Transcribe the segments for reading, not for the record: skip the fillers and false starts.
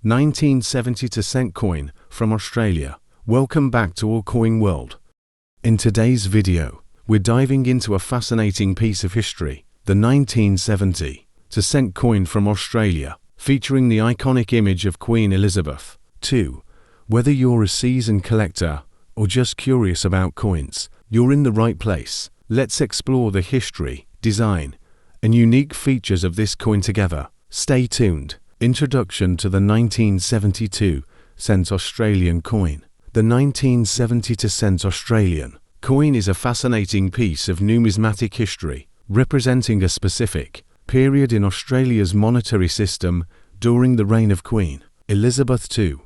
1972 cent coin from Australia. Welcome back to Our Coin World. In today's video, we're diving into a fascinating piece of history, the 1972 cent coin from Australia, featuring the iconic image of Queen Elizabeth II. Whether you're a seasoned collector or just curious about coins, you're in the right place. Let's explore the history, design, and unique features of this coin together. Stay tuned. Introduction to the 1972 cent Australian coin. The 1972 cent Australian coin is a fascinating piece of numismatic history, representing a specific period in Australia's monetary system during the reign of Queen Elizabeth II.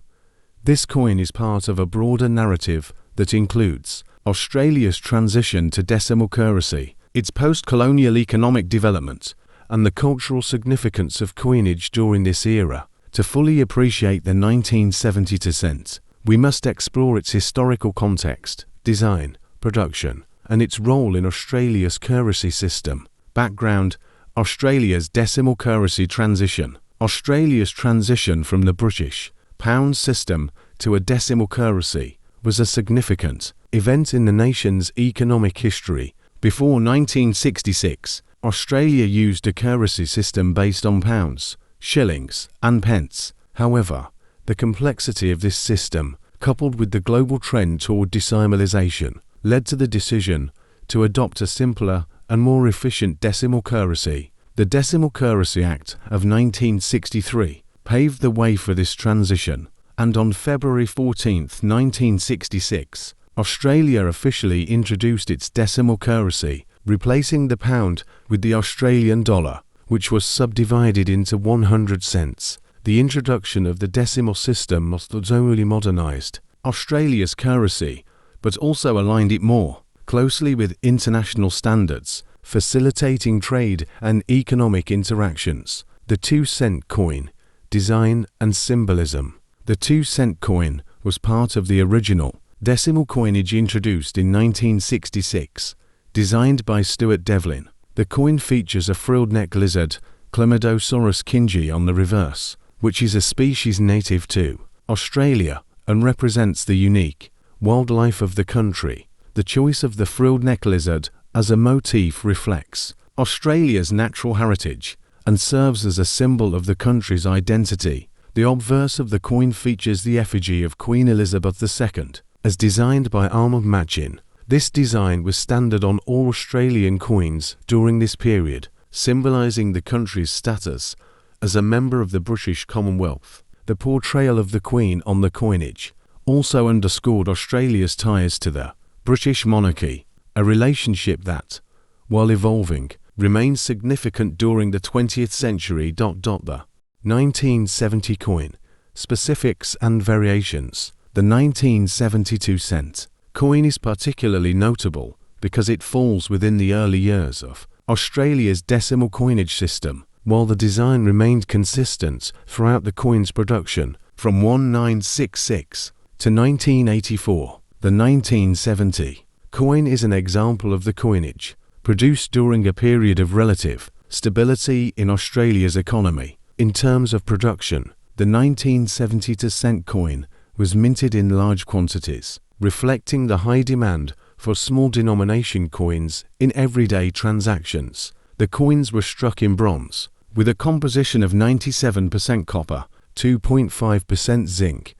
This coin is part of a broader narrative that includes Australia's transition to decimal currency, its post-colonial economic development, and the cultural significance of coinage during this era. To fully appreciate the 1972 cent, we must explore its historical context, design, production, and its role in Australia's currency system. Background: Australia's decimal currency transition. Australia's transition from the British pound system to a decimal currency was a significant event in the nation's economic history. Before 1966, Australia used a currency system based on pounds, shillings, and pence. However, the complexity of this system, coupled with the global trend toward decimalisation, led to the decision to adopt a simpler and more efficient decimal currency. The Decimal Currency Act of 1963 paved the way for this transition, and on February 14, 1966, Australia officially introduced its decimal currency, replacing the pound with the Australian dollar, which was subdivided into 100 cents. The introduction of the decimal system not only modernised Australia's currency, but also aligned it more closely with international standards, facilitating trade and economic interactions. The 2-cent coin. Design and symbolism. The 2-cent coin was part of the original decimal coinage introduced in 1966, designed by Stuart Devlin. The coin features a frilled-neck lizard, Chlamydosaurus kingi, on the reverse, which is a species native to Australia and represents the unique wildlife of the country. The choice of the frilled-neck lizard as a motif reflects Australia's natural heritage and serves as a symbol of the country's identity. The obverse of the coin features the effigy of Queen Elizabeth II, as designed by Arnold Machin. This design was standard on all Australian coins during this period, symbolising the country's status as a member of the British Commonwealth. The portrayal of the Queen on the coinage also underscored Australia's ties to the British monarchy, a relationship that, while evolving, remained significant during the 20th century. The 1970 coin. Specifics and variations. The 1972 cent coin is particularly notable because it falls within the early years of Australia's decimal coinage system, while the design remained consistent throughout the coin's production from 1966 to 1984. The 1970 coin is an example of the coinage produced during a period of relative stability in Australia's economy. In terms of production, the 1972 cent coin was minted in large quantities, reflecting the high demand for small denomination coins in everyday transactions. The coins were struck in bronze, with a composition of 97% copper, 2.5% zinc,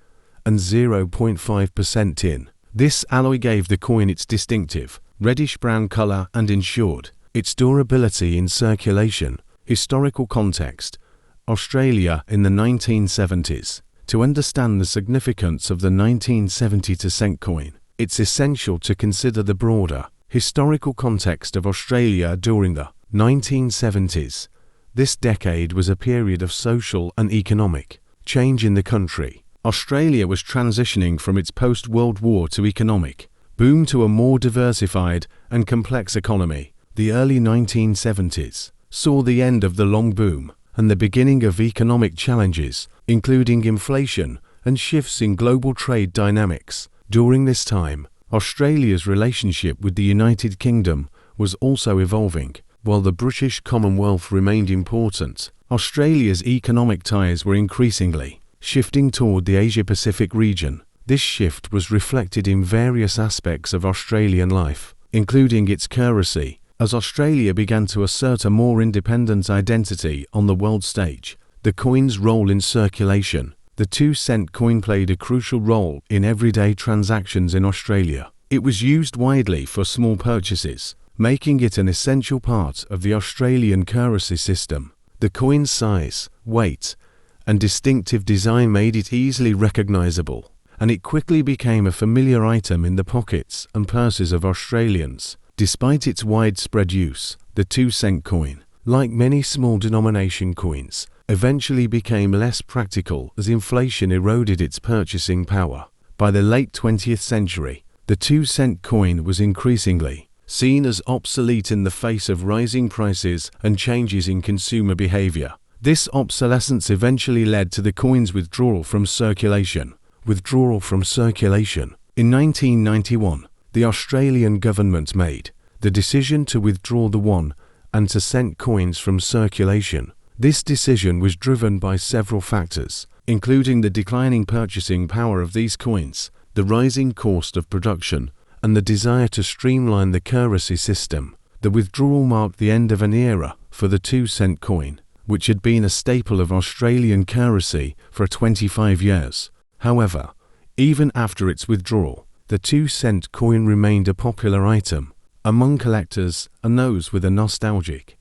and 0.5% tin. This alloy gave the coin its distinctive reddish-brown color and ensured its durability in circulation. Historical context: Australia in the 1970s. To understand the significance of the 1972 cent coin, it's essential to consider the broader historical context of Australia during the 1970s. This decade was a period of social and economic change in the country. Australia was transitioning from its post-World War II economic boom to a more diversified and complex economy. The early 1970s saw the end of the long boom and the beginning of economic challenges, including inflation and shifts in global trade dynamics. During this time, Australia's relationship with the United Kingdom was also evolving. While the British Commonwealth remained important, Australia's economic ties were increasingly shifting toward the Asia-Pacific region. This shift was reflected in various aspects of Australian life, including its currency, as Australia began to assert a more independent identity on the world stage. The coin's role in circulation. The 2-cent coin played a crucial role in everyday transactions in Australia. It was used widely for small purchases, making it an essential part of the Australian currency system. The coin's size, weight, and distinctive design made it easily recognizable, and it quickly became a familiar item in the pockets and purses of Australians. Despite its widespread use, the 2-cent coin, like many small denomination coins, eventually became less practical as inflation eroded its purchasing power. By the late 20th century, the 2-cent coin was increasingly seen as obsolete in the face of rising prices and changes in consumer behavior. This obsolescence eventually led to the coin's withdrawal from circulation. In 1991, the Australian government made the decision to withdraw the 1 and 2 cent coins from circulation. This decision was driven by several factors, including the declining purchasing power of these coins, the rising cost of production, and the desire to streamline the currency system. The withdrawal marked the end of an era for the 2-cent coin, which had been a staple of Australian currency for 25 years. However, even after its withdrawal, the 2-cent coin remained a popular item among collectors and those with a nostalgic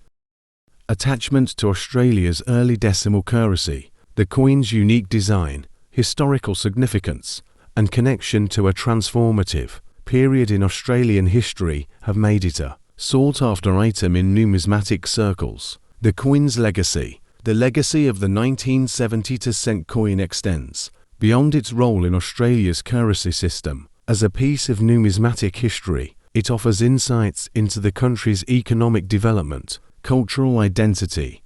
attachment to Australia's early decimal currency. The coin's unique design, historical significance, and connection to a transformative period in Australian history have made it a sought-after item in numismatic circles. The coin's legacy. The legacy of the 1970 2-cent coin extends beyond its role in Australia's currency system. As a piece of numismatic history, it offers insights into the country's economic development, cultural identity,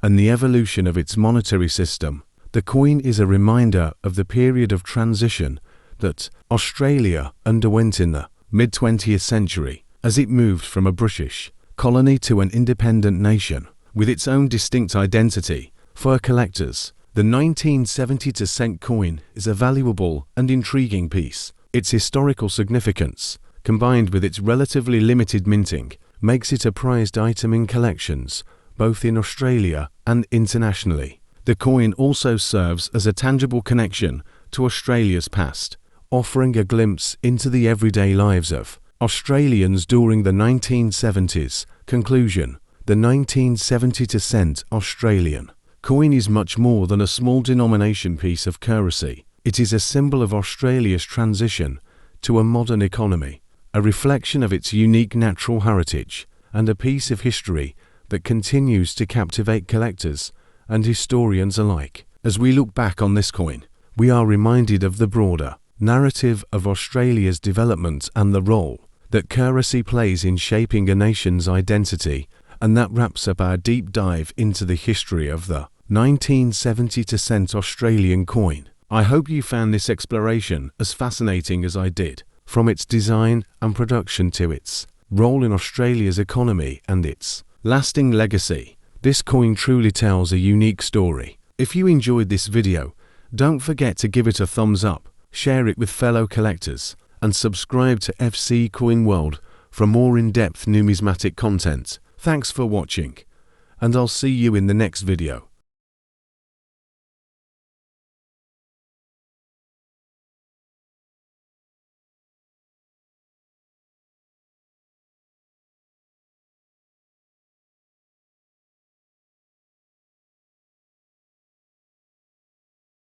and the evolution of its monetary system. The coin is a reminder of the period of transition that Australia underwent in the mid-20th century, as it moved from a British colony to an independent nation, with its own distinct identity. For collectors, the 1970 2-cent coin is a valuable and intriguing piece. Its historical significance, combined with its relatively limited minting, makes it a prized item in collections, both in Australia and internationally. The coin also serves as a tangible connection to Australia's past, offering a glimpse into the everyday lives of Australians during the 1970s. Conclusion. The 1970 2-cent Australian coin is much more than a small denomination piece of currency. It is a symbol of Australia's transition to a modern economy, a reflection of its unique natural heritage, and a piece of history that continues to captivate collectors and historians alike. As we look back on this coin, we are reminded of the broader narrative of Australia's development and the role that currency plays in shaping a nation's identity, and that wraps up our deep dive into the history of the 1970 2-cent Australian coin. I hope you found this exploration as fascinating as I did. From its design and production to its role in Australia's economy and its lasting legacy, this coin truly tells a unique story. If you enjoyed this video, don't forget to give it a thumbs up, share it with fellow collectors, and subscribe to FC Coin World for more in-depth numismatic content. Thanks for watching, and I'll see you in the next video.